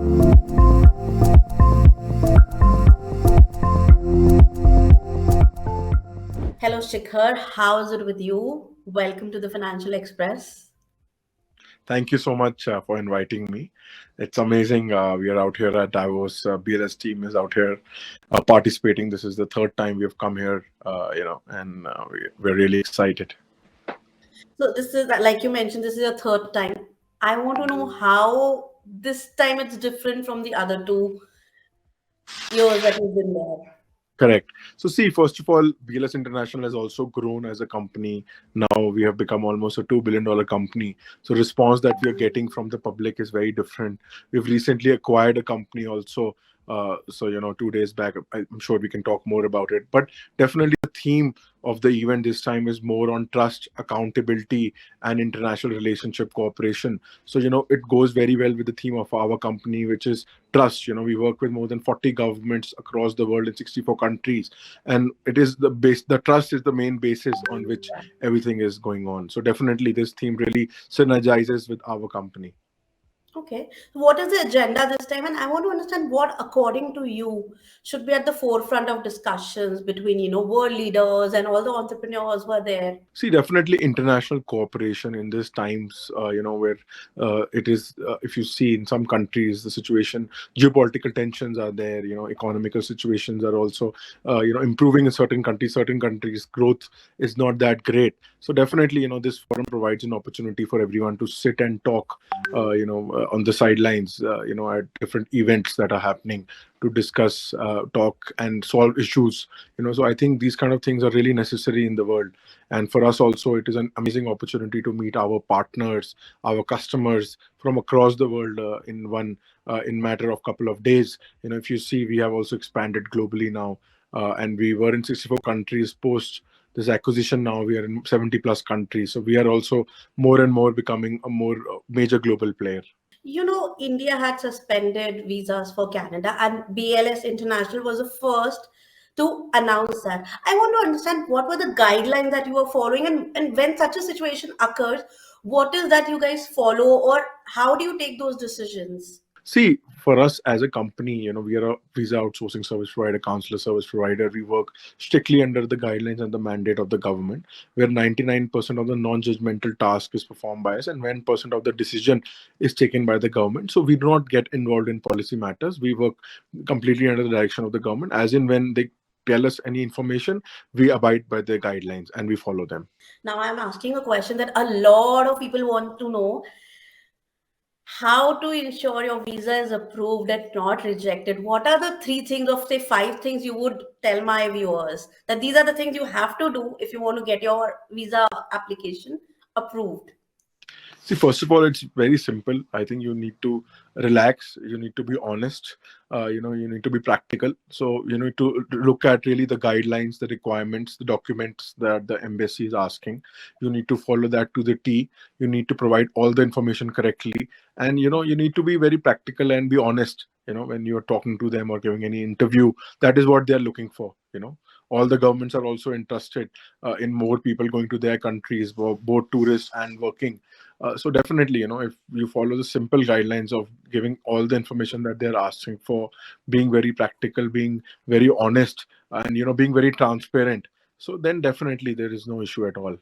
Hello, Shikhar. How's it with you? Welcome to the Financial Express. Thank you so much for inviting me. It's amazing. We are out here at Davos. BLS team is out here participating. This is the third time we have come here, and we're really excited. So, this is like you mentioned, this is your third time. I want to know how this time it's different from the other 2 years that you've been there. Correct. So, see, first of all, BLS International has also grown as a company. Now we have become almost a $2 billion company. So, response that we are getting from the public is very different. We've recently acquired a company also. 2 days back, I'm sure we can talk more about it. But definitely, the theme of the event this time is more on trust, accountability, and international relationship cooperation. So, it goes very well with the theme of our company, which is trust. We work with more than 40 governments across the world in 64 countries, and it is the trust is the main basis on which everything is going on. So definitely this theme really synergizes with our company. Okay. So what is the agenda this time? And I want to understand what, according to you, should be at the forefront of discussions between, world leaders and all the entrepreneurs who are there. See, definitely international cooperation in these times, where it is, if you see in some countries, the situation, geopolitical tensions are there, economical situations are also, improving in certain countries. Certain countries' growth is not that great. So definitely, this forum provides an opportunity for everyone to sit and talk, on the sidelines, at different events that are happening to discuss, talk, and solve issues. So I think these kind of things are really necessary in the world. And for us also, it is an amazing opportunity to meet our partners, our customers from across the world in matter of couple of days. If you see, we have also expanded globally now, and we were in 64 countries post this acquisition. Now we are in 70 plus countries. So we are also more and more becoming a more major global player. India had suspended visas for Canada, and BLS International was the first to announce that. I want to understand what were the guidelines that you were following, and when such a situation occurs, what is that you guys follow, or how do you take those decisions? See, for us as a company, we are a visa outsourcing service provider, consular service provider. We work strictly under the guidelines and the mandate of the government, where 99% of the non-judgmental task is performed by us and 1% of the decision is taken by the government. So we do not get involved in policy matters. We work completely under the direction of the government. As in when they tell us any information, we abide by their guidelines and we follow them. Now, I'm asking a question that a lot of people want to know: how to ensure your visa is approved and not rejected. What are the 3 things, of say 5 things, you would tell my viewers that these are the things you have to do if you want to get your visa application approved? See, first of all, it's very simple. I think you need to relax. You need to be honest. You need to be practical. So you need to look at really the guidelines, the requirements, the documents that the embassy is asking. You need to follow that to the T. You need to provide all the information correctly, and you need to be very practical and be honest. When you're talking to them or giving any interview, that is what they're looking for. All the governments are also interested in more people going to their countries, both tourists and working. So definitely, if you follow the simple guidelines of giving all the information that they're asking for, being very practical, being very honest, and being very transparent, so then definitely there is no issue at all.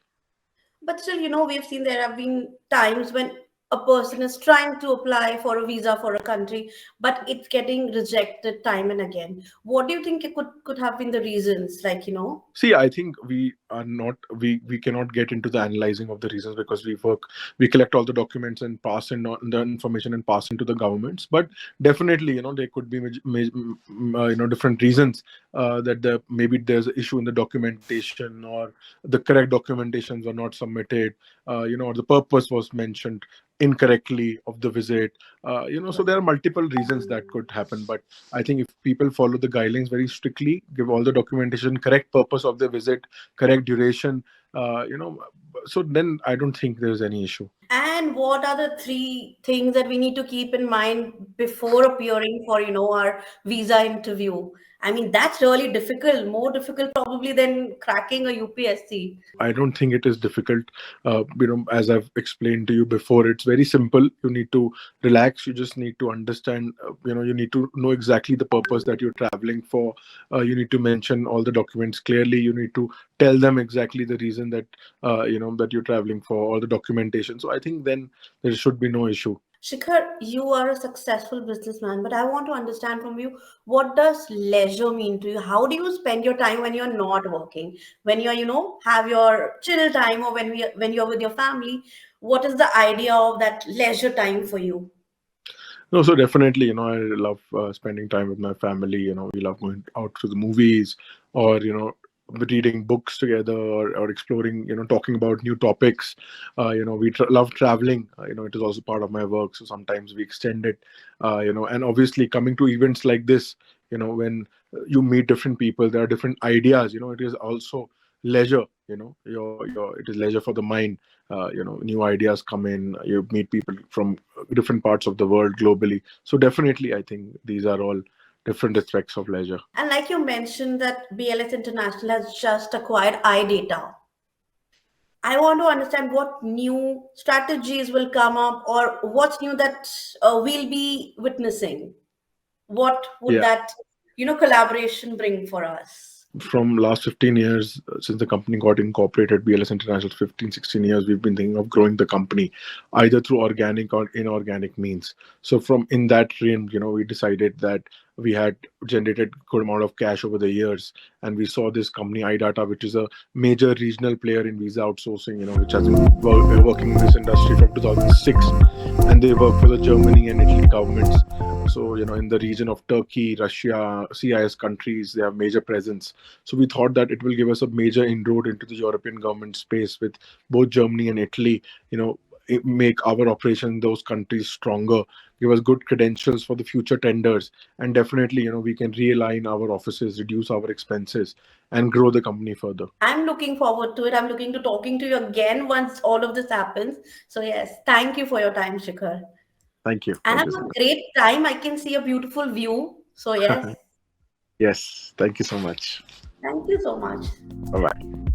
But still, we've seen there have been times when a person is trying to apply for a visa for a country, but it's getting rejected time and again. What do you think it could have been the reasons? See, I think we cannot get into the analyzing of the reasons because we collect all the documents and pass in the information and pass into the governments. But definitely, there could be different reasons that maybe there's an issue in the documentation, or the correct documentations were not submitted, or the purpose was mentioned incorrectly of the visit. So there are multiple reasons that could happen. But I think if people follow the guidelines very strictly, give all the documentation, correct purpose of the visit, correct duration, so then I don't think there's any issue. And what are the three things that we need to keep in mind before appearing for, our visa interview? I mean, that's really difficult, more difficult probably than cracking a UPSC. I don't think it is difficult. As I've explained to you before, it's very simple. You need to relax. You just need to understand. You need to know exactly the purpose that you're traveling for. You need to mention all the documents clearly. You need to tell them exactly the reason that that you're traveling for, all the documentation. So I think then there should be no issue. Shikhar, you are a successful businessman, but I want to understand from you, what does leisure mean to you? How do you spend your time when you're not working? When you're, have your chill time, or when you're with your family? What is the idea of that leisure time for you? No, so definitely, I love spending time with my family. We love going out to the movies, or reading books together, or exploring, talking about new topics. We love traveling. It is also part of my work. So sometimes we extend it, and obviously coming to events like this, when you meet different people, there are different ideas. It is also leisure. It is leisure for the mind. New ideas come in. You meet people from different parts of the world globally. So definitely, I think these are all different aspects of leisure. And like you mentioned that BLS International has just acquired iData. I want to understand what new strategies will come up, or what's new that we'll be witnessing. What would Yeah. that, collaboration bring for us? From last 15 years, since the company got incorporated, BLS International, 15 16 years, we've been thinking of growing the company either through organic or inorganic means. So from in that realm, we decided that we had generated good amount of cash over the years, and we saw this company iData, which is a major regional player in visa outsourcing, which has been working in this industry from 2006, and they work for the Germany and Italy governments. So in the region of Turkey, Russia, CIS countries, they have major presence. So we thought that it will give us a major inroad into the European government space with both Germany and Italy. Make our operation in those countries stronger, give us good credentials for the future tenders, and definitely, we can realign our offices, reduce our expenses, and grow the company further. I'm looking forward to it. I'm looking to talking to you again once all of this happens. So yes, thank you for your time, Shikhar. Thank you. And Thank have you so a much. great time. I can see a beautiful view. So yes, Yes. Thank you so much. thank you so much. Bye bye.